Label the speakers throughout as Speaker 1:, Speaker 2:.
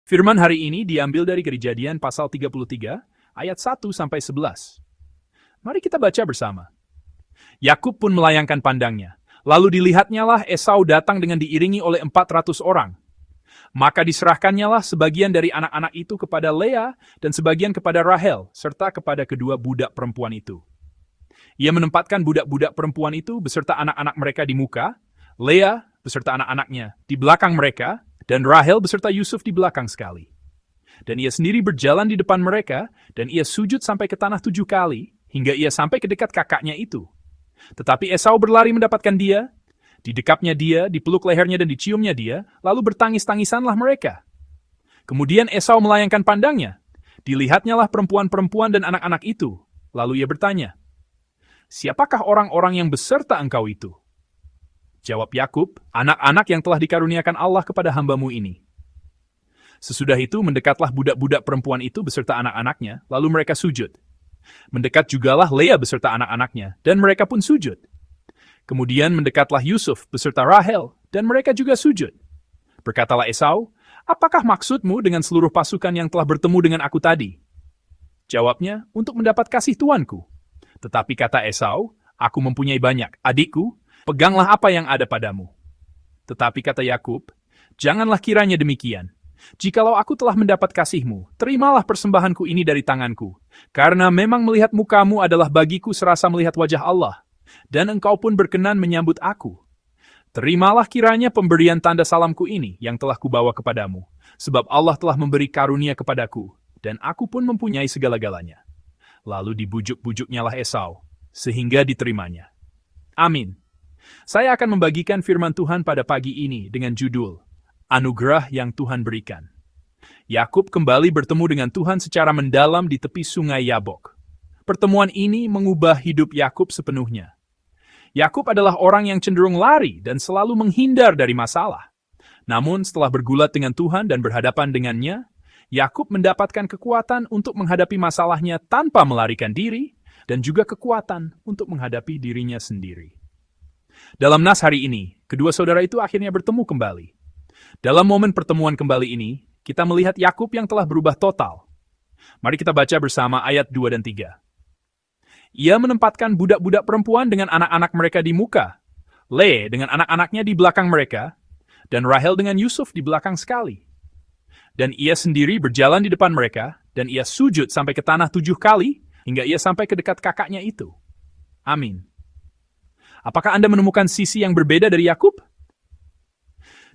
Speaker 1: Firman hari ini diambil dari Kejadian pasal 33, ayat 1-11. Mari kita baca bersama. Yakub pun melayangkan pandangnya. Lalu dilihatnyalah Esau datang dengan diiringi oleh 400 orang. Maka diserahkannyalah sebagian dari anak-anak itu kepada Lea dan sebagian kepada Rahel, serta kepada kedua budak perempuan itu. Ia menempatkan budak-budak perempuan itu beserta anak-anak mereka di muka, Lea beserta anak-anaknya di belakang mereka, dan Rahel beserta Yusuf di belakang sekali. Dan ia sendiri berjalan di depan mereka, dan ia sujud sampai ke tanah 7 kali, hingga ia sampai ke dekat kakaknya itu. Tetapi Esau berlari mendapatkan dia, didekapnya dia, dipeluk lehernya dan diciumnya dia, lalu bertangis-tangisanlah mereka. Kemudian Esau melayangkan pandangnya, dilihatnyalah perempuan-perempuan dan anak-anak itu, lalu ia bertanya, "Siapakah orang-orang yang beserta engkau itu?" Jawab Yakub, "Anak-anak yang telah dikaruniakan Allah kepada hamba-Mu ini." Sesudah itu mendekatlah budak-budak perempuan itu beserta anak-anaknya, lalu mereka sujud. Mendekat jugalah Lea beserta anak-anaknya, dan mereka pun sujud. Kemudian mendekatlah Yusuf beserta Rahel, dan mereka juga sujud. Berkatalah Esau, "Apakah maksudmu dengan seluruh pasukan yang telah bertemu dengan aku tadi?" Jawabnya, "Untuk mendapat kasih tuanku." Tetapi kata Esau, "Aku mempunyai banyak, adikku, peganglah apa yang ada padamu." Tetapi kata Yakub, "Janganlah kiranya demikian. Jikalau aku telah mendapat kasihmu, terimalah persembahanku ini dari tanganku, karena memang melihat mukamu adalah bagiku serasa melihat wajah Allah, dan engkau pun berkenan menyambut aku. Terimalah kiranya pemberian tanda salamku ini yang telah kubawa kepadamu, sebab Allah telah memberi karunia kepadaku, dan aku pun mempunyai segala-galanya." Lalu dibujuk-bujuknyalah Esau, sehingga diterimanya. Amin. Saya akan membagikan firman Tuhan pada pagi ini dengan judul, Anugerah yang Tuhan berikan. Yakub kembali bertemu dengan Tuhan secara mendalam di tepi sungai Yabok. Pertemuan ini mengubah hidup Yakub sepenuhnya. Yakub adalah orang yang cenderung lari dan selalu menghindar dari masalah. Namun setelah bergulat dengan Tuhan dan berhadapan dengannya, Yakub mendapatkan kekuatan untuk menghadapi masalahnya tanpa melarikan diri, dan juga kekuatan untuk menghadapi dirinya sendiri. Dalam nas hari ini, kedua saudara itu akhirnya bertemu kembali. Dalam momen pertemuan kembali ini, kita melihat Yakub yang telah berubah total. Mari kita baca bersama ayat 2 dan 3. Ia menempatkan budak-budak perempuan dengan anak-anak mereka di muka, Lea dengan anak-anaknya di belakang mereka, dan Rahel dengan Yusuf di belakang sekali. Dan ia sendiri berjalan di depan mereka, dan ia sujud sampai ke tanah 7 kali, hingga ia sampai ke dekat kakaknya itu. Amin. Apakah Anda menemukan sisi yang berbeda dari Yakub?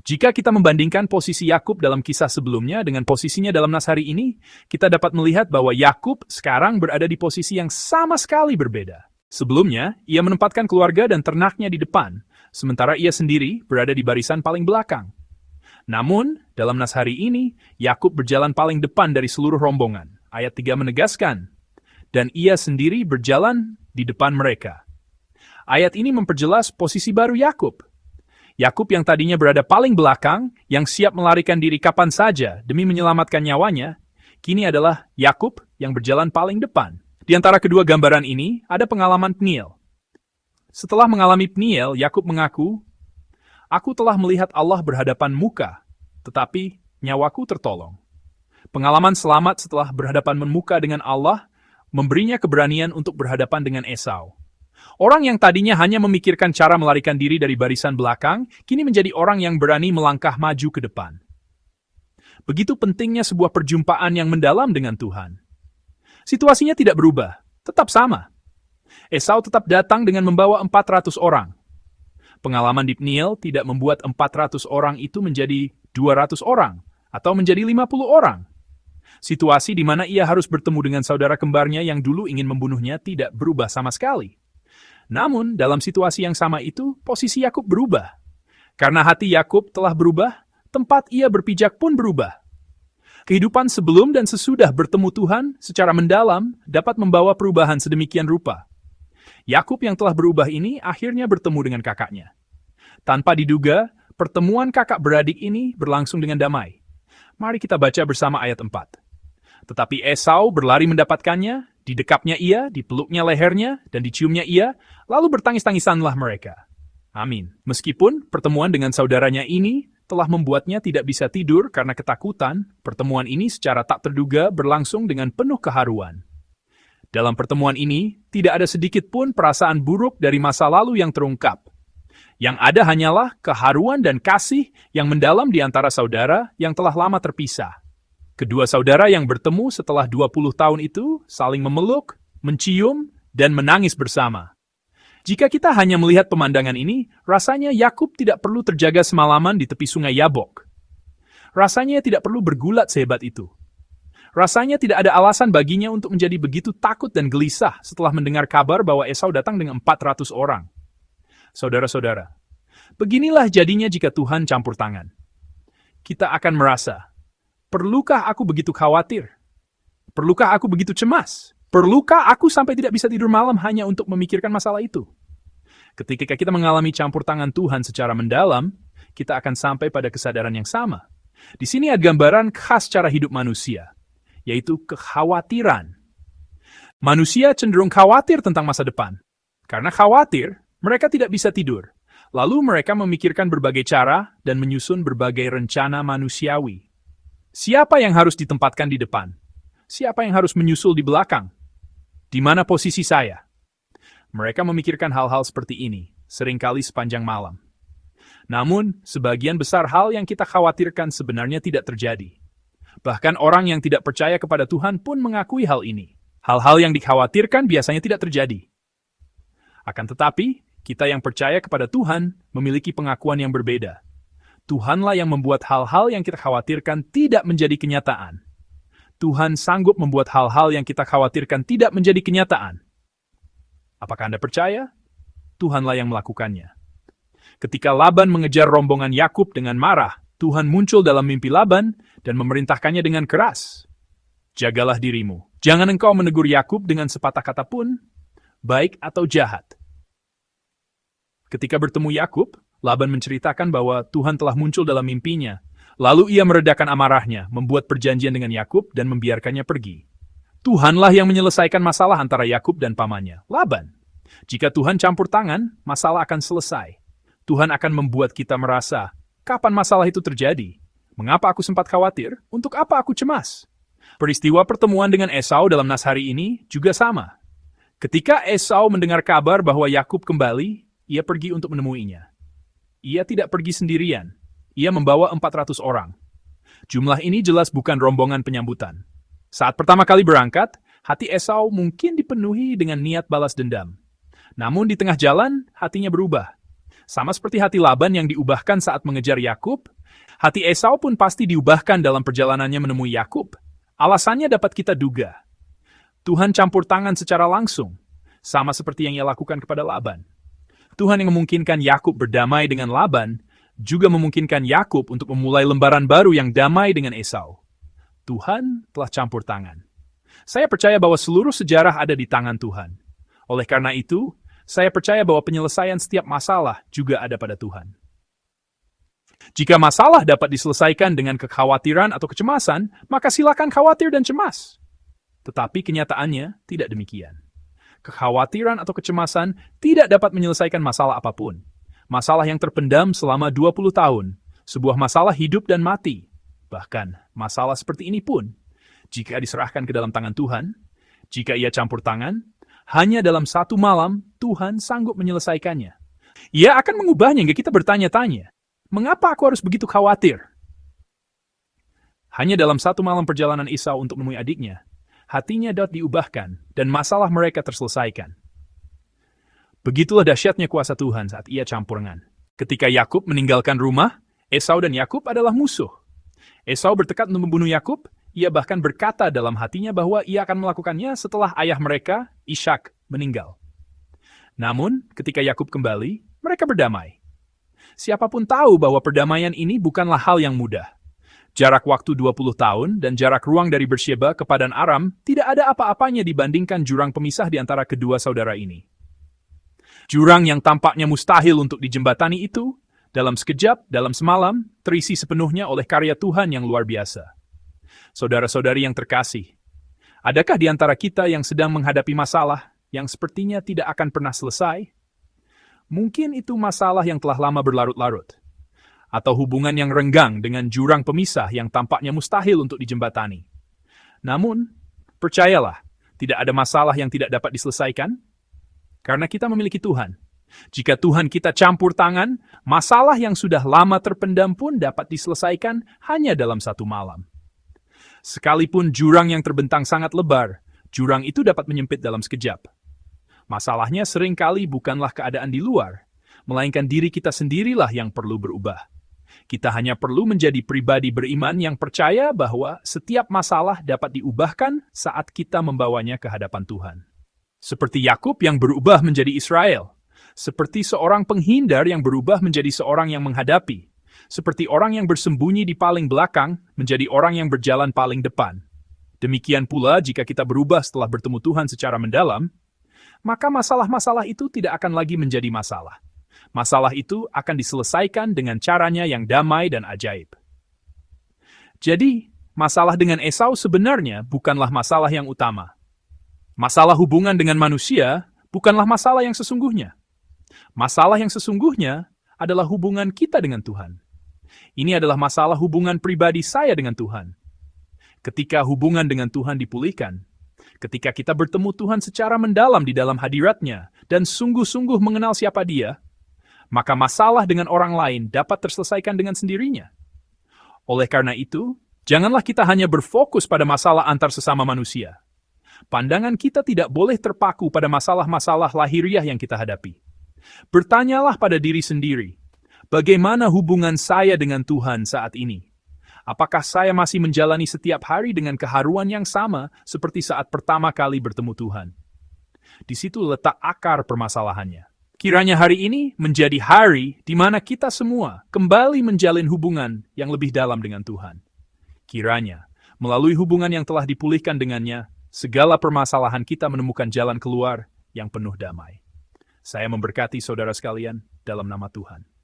Speaker 1: Jika kita membandingkan posisi Yakub dalam kisah sebelumnya dengan posisinya dalam nas hari ini, kita dapat melihat bahwa Yakub sekarang berada di posisi yang sama sekali berbeda. Sebelumnya, ia menempatkan keluarga dan ternaknya di depan, sementara ia sendiri berada di barisan paling belakang. Namun, dalam nas hari ini, Yakub berjalan paling depan dari seluruh rombongan. Ayat 3 menegaskan, dan ia sendiri berjalan di depan mereka. Ayat ini memperjelas posisi baru Yakub. Yakub yang tadinya berada paling belakang, yang siap melarikan diri kapan saja demi menyelamatkan nyawanya, kini adalah Yakub yang berjalan paling depan. Di antara kedua gambaran ini, ada pengalaman Peniel. Setelah mengalami Peniel, Yakub mengaku, "Aku telah melihat Allah berhadapan muka, tetapi nyawaku tertolong." Pengalaman selamat setelah berhadapan muka dengan Allah, memberinya keberanian untuk berhadapan dengan Esau. Orang yang tadinya hanya memikirkan cara melarikan diri dari barisan belakang, kini menjadi orang yang berani melangkah maju ke depan. Begitu pentingnya sebuah perjumpaan yang mendalam dengan Tuhan. Situasinya tidak berubah, tetap sama. Esau tetap datang dengan membawa 400 orang. Pengalaman di Peniel tidak membuat 400 orang itu menjadi 200 orang, atau menjadi 50 orang. Situasi di mana ia harus bertemu dengan saudara kembarnya yang dulu ingin membunuhnya tidak berubah sama sekali. Namun, dalam situasi yang sama itu, posisi Yakub berubah. Karena hati Yakub telah berubah, tempat ia berpijak pun berubah. Kehidupan sebelum dan sesudah bertemu Tuhan secara mendalam dapat membawa perubahan sedemikian rupa. Yakub yang telah berubah ini akhirnya bertemu dengan kakaknya. Tanpa diduga, pertemuan kakak beradik ini berlangsung dengan damai. Mari kita baca bersama ayat 4. Tetapi Esau berlari mendapatkannya, didekapnya ia, dipeluknya lehernya, dan diciumnya ia, lalu bertangis-tangisanlah mereka. Amin. Meskipun pertemuan dengan saudaranya ini telah membuatnya tidak bisa tidur karena ketakutan. Pertemuan ini secara tak terduga berlangsung dengan penuh keharuan. Dalam pertemuan ini, tidak ada sedikit pun perasaan buruk dari masa lalu yang terungkap. Yang ada hanyalah keharuan dan kasih yang mendalam di antara saudara yang telah lama terpisah. Kedua saudara yang bertemu setelah 20 tahun itu saling memeluk, mencium, dan menangis bersama. Jika kita hanya melihat pemandangan ini, rasanya Yakub tidak perlu terjaga semalaman di tepi sungai Yabok. Rasanya tidak perlu bergulat sehebat itu. Rasanya tidak ada alasan baginya untuk menjadi begitu takut dan gelisah setelah mendengar kabar bahwa Esau datang dengan 400 orang. Saudara-saudara, beginilah jadinya jika Tuhan campur tangan. Kita akan merasa, perlukah aku begitu khawatir? Perlukah aku begitu cemas? Perlukah aku sampai tidak bisa tidur malam hanya untuk memikirkan masalah itu? Ketika kita mengalami campur tangan Tuhan secara mendalam, kita akan sampai pada kesadaran yang sama. Di sini ada gambaran khas cara hidup manusia, yaitu kekhawatiran. Manusia cenderung khawatir tentang masa depan. Karena khawatir, mereka tidak bisa tidur. Lalu mereka memikirkan berbagai cara dan menyusun berbagai rencana manusiawi. Siapa yang harus ditempatkan di depan? Siapa yang harus menyusul di belakang? Di mana posisi saya? Mereka memikirkan hal-hal seperti ini, seringkali sepanjang malam. Namun, sebagian besar hal yang kita khawatirkan sebenarnya tidak terjadi. Bahkan orang yang tidak percaya kepada Tuhan pun mengakui hal ini. Hal-hal yang dikhawatirkan biasanya tidak terjadi. Akan tetapi, kita yang percaya kepada Tuhan memiliki pengakuan yang berbeda. Tuhanlah yang membuat hal-hal yang kita khawatirkan tidak menjadi kenyataan. Tuhan sanggup membuat hal-hal yang kita khawatirkan tidak menjadi kenyataan. Apakah Anda percaya? Tuhanlah yang melakukannya. Ketika Laban mengejar rombongan Yakub dengan marah, Tuhan muncul dalam mimpi Laban dan memerintahkannya dengan keras. Jagalah dirimu. Jangan engkau menegur Yakub dengan sepatah kata pun, baik atau jahat. Ketika bertemu Yakub, Laban menceritakan bahwa Tuhan telah muncul dalam mimpinya. Lalu ia meredakan amarahnya, membuat perjanjian dengan Yakub dan membiarkannya pergi. Tuhanlah yang menyelesaikan masalah antara Yakub dan pamannya, Laban. Jika Tuhan campur tangan, masalah akan selesai. Tuhan akan membuat kita merasa, kapan masalah itu terjadi? Mengapa aku sempat khawatir? Untuk apa aku cemas? Peristiwa pertemuan dengan Esau dalam nas hari ini juga sama. Ketika Esau mendengar kabar bahwa Yakub kembali, ia pergi untuk menemuinya. Ia tidak pergi sendirian. Ia membawa 400 orang. Jumlah ini jelas bukan rombongan penyambutan. Saat pertama kali berangkat, hati Esau mungkin dipenuhi dengan niat balas dendam. Namun di tengah jalan, hatinya berubah. Sama seperti hati Laban yang diubahkan saat mengejar Yakub, hati Esau pun pasti diubahkan dalam perjalanannya menemui Yakub. Alasannya dapat kita duga. Tuhan campur tangan secara langsung, sama seperti yang ia lakukan kepada Laban. Tuhan yang memungkinkan Yakub berdamai dengan Laban, juga memungkinkan Yakub untuk memulai lembaran baru yang damai dengan Esau. Tuhan telah campur tangan. Saya percaya bahwa seluruh sejarah ada di tangan Tuhan. Oleh karena itu, saya percaya bahwa penyelesaian setiap masalah juga ada pada Tuhan. Jika masalah dapat diselesaikan dengan kekhawatiran atau kecemasan, maka silakan khawatir dan cemas. Tetapi kenyataannya tidak demikian. Kekhawatiran atau kecemasan tidak dapat menyelesaikan masalah apapun. Masalah yang terpendam selama 20 tahun, sebuah masalah hidup dan mati. Bahkan, masalah seperti ini pun, jika diserahkan ke dalam tangan Tuhan, jika ia campur tangan, hanya dalam satu malam Tuhan sanggup menyelesaikannya. Ia akan mengubahnya hingga kita bertanya-tanya, mengapa aku harus begitu khawatir? Hanya dalam satu malam perjalanan Esau untuk menemui adiknya, hatinya dapat diubahkan dan masalah mereka terselesaikan. Begitulah dahsyatnya kuasa Tuhan saat ia campurangan. Ketika Yakub meninggalkan rumah, Esau dan Yakub adalah musuh. Esau bertekad untuk membunuh Yakub, ia bahkan berkata dalam hatinya bahwa ia akan melakukannya setelah ayah mereka, Ishak, meninggal. Namun, ketika Yakub kembali, mereka berdamai. Siapapun tahu bahwa perdamaian ini bukanlah hal yang mudah. Jarak waktu 20 tahun dan jarak ruang dari Bersyeba ke Padan Aram tidak ada apa-apanya dibandingkan jurang pemisah di antara kedua saudara ini. Jurang yang tampaknya mustahil untuk dijembatani itu, dalam sekejap, dalam semalam, terisi sepenuhnya oleh karya Tuhan yang luar biasa. Saudara-saudari yang terkasih, adakah di antara kita yang sedang menghadapi masalah yang sepertinya tidak akan pernah selesai? Mungkin itu masalah yang telah lama berlarut-larut. atau hubungan yang renggang dengan jurang pemisah yang tampaknya mustahil untuk dijembatani. Namun, percayalah, tidak ada masalah yang tidak dapat diselesaikan, karena kita memiliki Tuhan. Jika Tuhan kita campur tangan, masalah yang sudah lama terpendam pun dapat diselesaikan hanya dalam satu malam. Sekalipun jurang yang terbentang sangat lebar, jurang itu dapat menyempit dalam sekejap. Masalahnya seringkali bukanlah keadaan di luar, melainkan diri kita sendirilah yang perlu berubah. Kita hanya perlu menjadi pribadi beriman yang percaya bahwa setiap masalah dapat diubahkan saat kita membawanya ke hadapan Tuhan. Seperti Yakub yang berubah menjadi Israel, seperti seorang penghindar yang berubah menjadi seorang yang menghadapi, seperti orang yang bersembunyi di paling belakang menjadi orang yang berjalan paling depan. Demikian pula jika kita berubah setelah bertemu Tuhan secara mendalam, maka masalah-masalah itu tidak akan lagi menjadi masalah. Masalah itu akan diselesaikan dengan caranya yang damai dan ajaib. Jadi, masalah dengan Esau sebenarnya bukanlah masalah yang utama. Masalah hubungan dengan manusia bukanlah masalah yang sesungguhnya. Masalah yang sesungguhnya adalah hubungan kita dengan Tuhan. Ini adalah masalah hubungan pribadi saya dengan Tuhan. Ketika hubungan dengan Tuhan dipulihkan, ketika kita bertemu Tuhan secara mendalam di dalam hadirat-Nya dan sungguh-sungguh mengenal siapa Dia, maka masalah dengan orang lain dapat terselesaikan dengan sendirinya. Oleh karena itu, janganlah kita hanya berfokus pada masalah antar sesama manusia. Pandangan kita tidak boleh terpaku pada masalah-masalah lahiriah yang kita hadapi. Bertanyalah pada diri sendiri, bagaimana hubungan saya dengan Tuhan saat ini? Apakah saya masih menjalani setiap hari dengan keharuan yang sama seperti saat pertama kali bertemu Tuhan? Di situ letak akar permasalahannya. Kiranya hari ini menjadi hari di mana kita semua kembali menjalin hubungan yang lebih dalam dengan Tuhan. Kiranya, melalui hubungan yang telah dipulihkan dengannya, segala permasalahan kita menemukan jalan keluar yang penuh damai. Saya memberkati saudara sekalian dalam nama Tuhan.